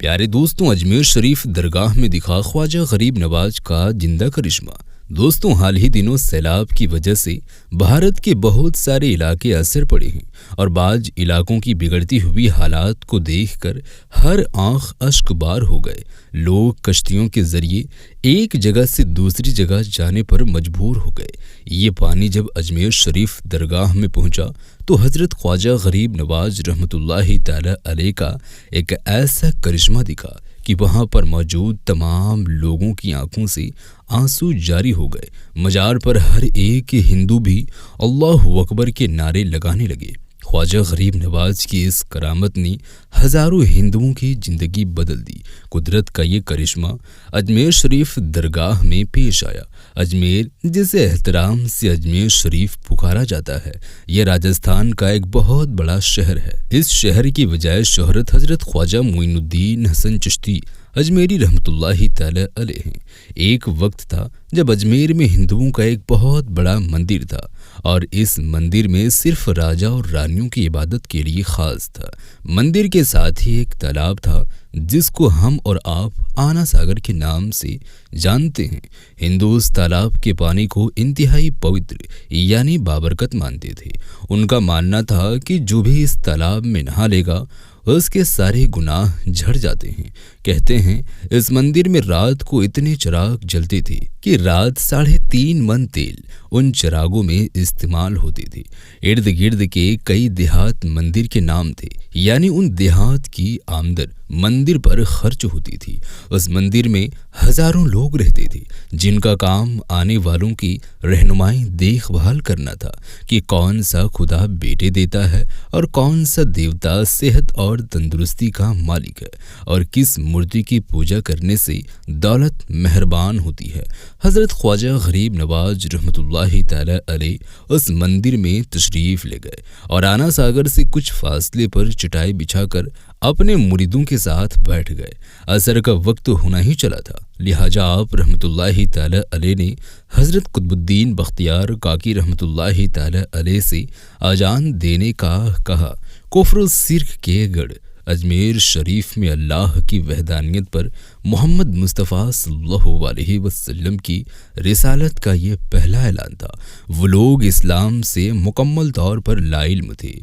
پیارے دوستوں، اجمیر شریف درگاہ میں دکھا خواجہ غریب نواز کا زندہ کرشمہ۔ دوستوں، حال ہی دنوں سیلاب کی وجہ سے بھارت کے بہت سارے علاقے اثر پڑے ہیں اور بعض علاقوں کی بگڑتی ہوئی حالات کو دیکھ کر ہر آنکھ اشک بار ہو گئے۔ لوگ کشتیوں کے ذریعے ایک جگہ سے دوسری جگہ جانے پر مجبور ہو گئے۔ یہ پانی جب اجمیر شریف درگاہ میں پہنچا تو حضرت خواجہ غریب نواز رحمۃ اللہ تعالی علیہ کا ایک ایسا کرشمہ دکھا کہ وہاں پر موجود تمام لوگوں کی آنکھوں سے آنسو جاری ہو گئے۔ مزار پر ہر ایک ہندو بھی اللہ اکبر کے نعرے لگانے لگے۔ خواجہ غریب نواز کی اس کرامت نے ہزاروں ہندوؤں کی زندگی بدل دی۔ قدرت کا یہ کرشمہ اجمیر شریف درگاہ میں پیش آیا۔ اجمیر، جسے احترام سے اجمیر شریف پکارا جاتا ہے، یہ راجستھان کا ایک بہت بڑا شہر ہے۔ اس شہر کی وجہ شہرت حضرت خواجہ معین الدین حسن چشتی اجمیری رحمۃ اللہ تعالی علیہ ہیں۔ ایک وقت تھا جب اجمیر میں ہندوؤں کا ایک بہت بڑا مندر تھا اور اس مندر میں صرف راجا اور رانیوں کی عبادت کے لیے خاص تھا۔ مندر کے ساتھ ہی ایک تالاب تھا جس کو ہم اور آپ آنا ساگر کے نام سے جانتے ہیں۔ ہندو اس تالاب کے پانی کو انتہائی پوتر یعنی بابرکت مانتے تھے۔ ان کا ماننا تھا کہ جو بھی اس تالاب میں نہا لے گا اس کے سارے گناہ جھڑ جاتے ہیں۔ کہتے ہیں اس مندر میں رات کو اتنے چراغ جلتے تھے کہ رات 3.5 من تیل ان چراغوں میں استعمال ہوتے تھے۔ ارد گرد کے کئی دیہات مندر کے نام تھے، یعنی ان دیہات کی آمدن مندر پر خرچ ہوتی تھی۔ اس مندر میں ہزاروں لوگ رہتے تھے جن کا کام آنے والوں کی رہنمائی دیکھ بھال کرنا تھا کہ کون سا خدا بیٹے دیتا ہے اور کون سا دیوتا صحت اور تندرستی کا مالک ہے اور کس مورتی کی پوجا کرنے سے دولت مہربان ہوتی ہے۔ حضرت خواجہ غریب نواز رحمۃ اللہ تعالی علیہ اس مندر میں تشریف لے گئے اور آنا ساگر سے کچھ فاصلے پر چٹائی بچھا کر اپنے مریدوں کے ساتھ بیٹھ گئے۔ عصر کا وقت ہونا ہی چلا تھا، لہٰذا آپ رحمۃ اللہ تعالی علیہ نے حضرت قطب الدین بختیار کاکی رحمۃ اللہ تعالی علیہ سے اذان دینے کا کہا۔ کفر و شرک کے گڑھ اجمیر شریف میں اللہ کی وحدانیت پر محمد مصطفیٰ صلی اللہ علیہ وسلم کی رسالت کا یہ پہلا اعلان تھا۔ وہ لوگ اسلام سے مکمل طور پر لا علم تھے،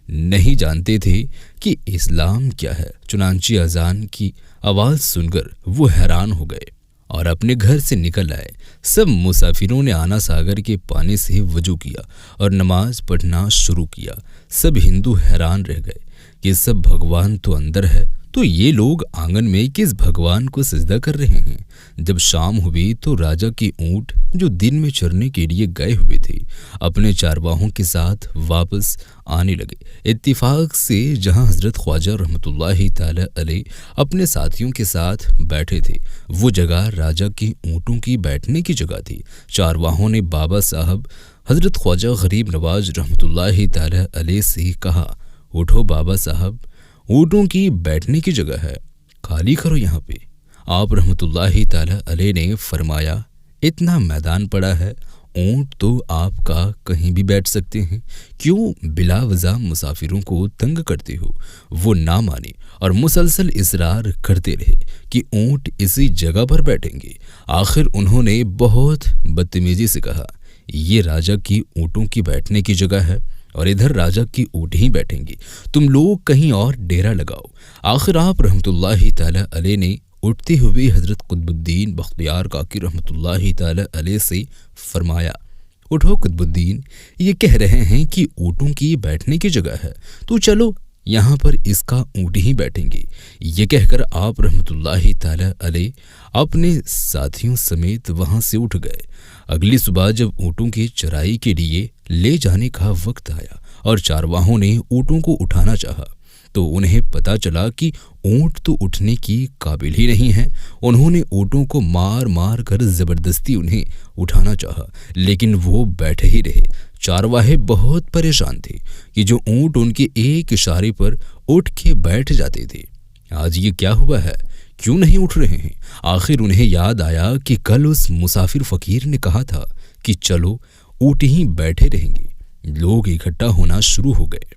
نہیں جانتے تھے کہ اسلام کیا ہے۔ چنانچہ اذان کی آواز سن کر وہ حیران ہو گئے اور اپنے گھر سے نکل آئے۔ سب مسافروں نے آنا ساگر کے پانی سے وضو کیا اور نماز پڑھنا شروع کیا۔ سب ہندو حیران رہ گئے کہ سب بھگوان تو اندر ہے تو یہ لوگ آنگن میں کس بھگوان کو سجدہ کر رہے ہیں۔ جب شام ہوئی تو راجا کے اونٹ جو دن میں چرنے کے لیے گئے ہوئے تھے اپنے چارواہوں کے ساتھ واپس آنے لگے۔ اتفاق سے جہاں حضرت خواجہ رحمۃ اللہ تعالی علیہ اپنے ساتھیوں کے ساتھ بیٹھے تھے وہ جگہ راجا کے اونٹوں کی بیٹھنے کی جگہ تھی۔ چارواہوں نے بابا صاحب حضرت خواجہ غریب نواز رحمۃ اللہ تعالی علیہ سے کہا، اٹھو بابا صاحب، اونٹوں کی بیٹھنے کی جگہ ہے، خالی کرو یہاں پہ۔ آپ رحمۃ اللہ تعالی علیہ نے فرمایا، اتنا میدان پڑا ہے، اونٹ تو آپ کا کہیں بھی بیٹھ سکتے ہیں، کیوں بلا وجہ مسافروں کو تنگ کرتے ہو؟ وہ نہ مانے اور مسلسل اصرار کرتے رہے کہ اونٹ اسی جگہ پر بیٹھیں گے۔ آخر انہوں نے بہت بدتمیزی سے کہا، یہ راجا کی اونٹوں کی بیٹھنے کی جگہ ہے اور ادھر راجا کی اونٹ ہی بیٹھیں گے، تم لوگ کہیں اور ڈیرا لگاؤ۔ آخر آپ رحمۃ اللہ تعالی علیہ نے اٹھتے ہوئے حضرت قطب الدین بختیار کاکی رحمۃ اللہ تعالی علیہ سے فرمایا، اٹھو قطب الدین، یہ کہہ رہے ہیں کہ اونٹوں کی بیٹھنے کی جگہ ہے تو چلو یہاں پر اس کا اونٹ ہی بیٹھیں گے۔ یہ کہہ کر آپ رحمۃ اللہ تعالی علیہ اپنے ساتھیوں سمیت وہاں سے اٹھ گئے۔ اگلی صبح جب اونٹوں کی چرائی کے لیے لے جانے کا وقت آیا اور چارواہوں نے اونٹوں کو اٹھانا چاہا تو انہیں پتا چلا کہ اونٹ تو اٹھنے کی قابل ہی نہیں ہیں۔ انہوں نے اونٹوں کو مار مار کر زبردستی انہیں اٹھانا چاہا لیکن وہ بیٹھے ہی رہے۔ چارواہے بہت پریشان تھے کہ جو اونٹ ان کے ایک اشارے پر اٹھ کے بیٹھ جاتے تھے، آج یہ کیا ہوا ہے، کیوں نہیں اٹھ رہے ہیں؟ آخر انہیں یاد آیا کہ کل اس مسافر فقیر نے کہا تھا کہ چلو اونٹ ہی بیٹھے رہیں گے۔ لوگ اکٹھا ہونا شروع ہو گئے۔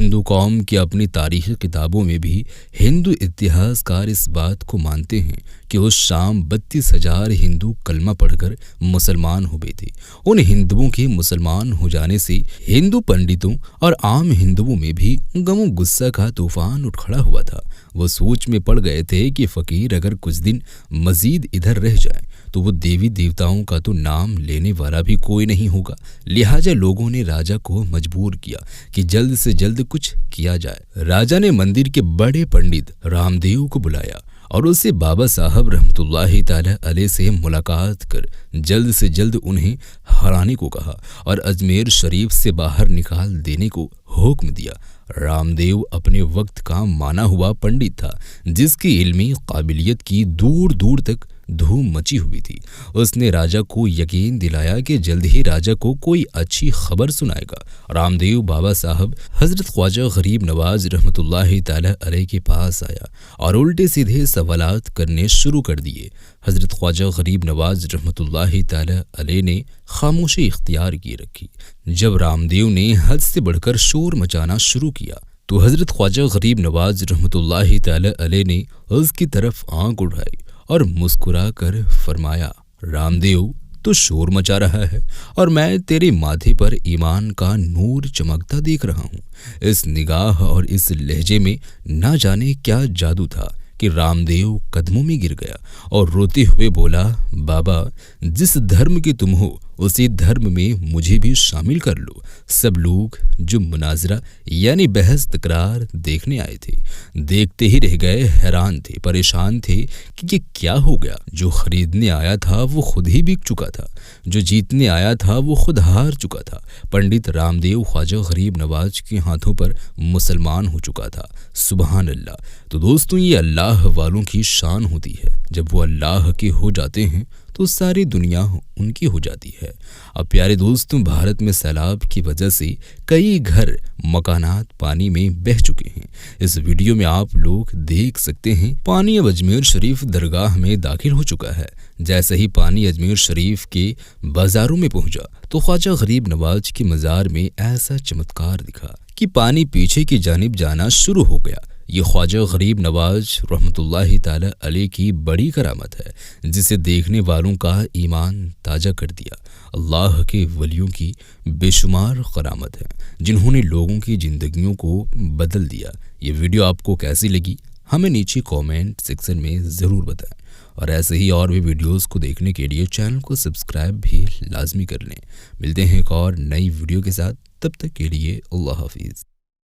ہندو قوم کی اپنی تاریخی کتابوں میں بھی ہندو اتہاس کار اس بات کو مانتے ہیں کہ اس شام 32,000 ہندو کلمہ پڑھ کر مسلمان ہوئے تھے۔ ان ہندوؤں کے مسلمان ہو جانے سے ہندو پنڈتوں اور عام ہندوؤں میں بھی غم و غصہ کا طوفان اٹھ کھڑا ہوا تھا۔ وہ سوچ میں پڑ گئے تھے کہ فقیر اگر کچھ دن مزید ادھر رہ جائیں تو وہ دیوی دیوتاؤں کا تو نام لینے والا بھی کوئی نہیں ہوگا۔ لہٰذا لوگوں نے راجا کو مجبور کیا کہ جلد سے جلد کچھ کیا جائے۔ راجا نے مندر کے بڑے پنڈت رام دیو کو بلایا اور اسے بابا صاحب رحمۃ اللہ تعالی علیہ سے ملاقات کر جلد سے جلد انہیں ہرانے کو کہا اور اجمیر شریف سے باہر نکال دینے کو حکم دیا۔ رام دیو اپنے وقت کا مانا ہوا پنڈت تھا، جس کی علمی قابلیت کی دور دور تک دھوم مچی ہوئی تھی۔ اس نے راجا کو یقین دلایا کہ جلد ہی راجا کو کوئی اچھی خبر سنائے گا۔ رام دیو بابا صاحب حضرت خواجہ غریب نواز رحمۃ اللہ تعالی علیہ کے پاس آیا اور الٹے سیدھے سوالات کرنے شروع کر دیے۔ حضرت خواجہ غریب نواز رحمۃ اللہ تعالی علیہ نے خاموشی اختیار کی رکھی۔ جب رام دیو نے حد سے بڑھ کر شور مچانا شروع کیا تو حضرت خواجہ غریب نواز رحمۃ اللہ تعالی علیہ نے اس کی طرف آنکھ اٹھائی اور مسکرا کر فرمایا، رام دیو تو شور مچا رہا ہے اور میں تیرے ماتھے پر ایمان کا نور چمکتا دیکھ رہا ہوں۔ اس نگاہ اور اس لہجے میں نہ جانے کیا جادو تھا کہ رام دیو قدموں میں گر گیا اور روتے ہوئے بولا، بابا جس دھرم کے تم ہو اسی دھرم میں مجھے بھی شامل کر لو۔ سب لوگ جو مناظرہ یعنی بحث تکرار دیکھنے آئے تھے دیکھتے ہی رہ گئے، حیران تھے، پریشان تھے کہ یہ کیا ہو گیا۔ جو خریدنے آیا تھا وہ خود ہی بک چکا تھا، جو جیتنے آیا تھا وہ خود ہار چکا تھا۔ پنڈت رام دیو خواجہ غریب نواز کے ہاتھوں پر مسلمان ہو چکا تھا۔ سبحان اللہ۔ تو دوستوں، یہ اللہ والوں کی شان ہوتی ہے، جب وہ اللہ کے ہو جاتے ہیں تو ساری دنیا ان کی ہو جاتی ہے۔ اب پیارے دوستوں، بھارت میں سیلاب کی وجہ سے کئی گھر مکانات پانی میں بہہ چکے ہیں۔ اس ویڈیو میں آپ لوگ دیکھ سکتے ہیں پانی اب اجمیر شریف درگاہ میں داخل ہو چکا ہے۔ جیسے ہی پانی اجمیر شریف کے بازاروں میں پہنچا تو خواجہ غریب نواز کی مزار میں ایسا چمتکار دکھا کہ پانی پیچھے کی جانب جانا شروع ہو گیا۔ یہ خواجہ غریب نواز رحمۃ اللہ تعالی علیہ کی بڑی کرامت ہے، جسے دیکھنے والوں کا ایمان تازہ کر دیا۔ اللہ کے ولیوں کی بے شمار کرامت ہے، جنہوں نے لوگوں کی زندگیوں کو بدل دیا۔ یہ ویڈیو آپ کو کیسی لگی ہمیں نیچے کامنٹ سیکشن میں ضرور بتائیں، اور ایسے ہی اور بھی ویڈیوز کو دیکھنے کے لیے چینل کو سبسکرائب بھی لازمی کر لیں۔ ملتے ہیں ایک اور نئی ویڈیو کے ساتھ، تب تک کے لیے اللہ حافظ۔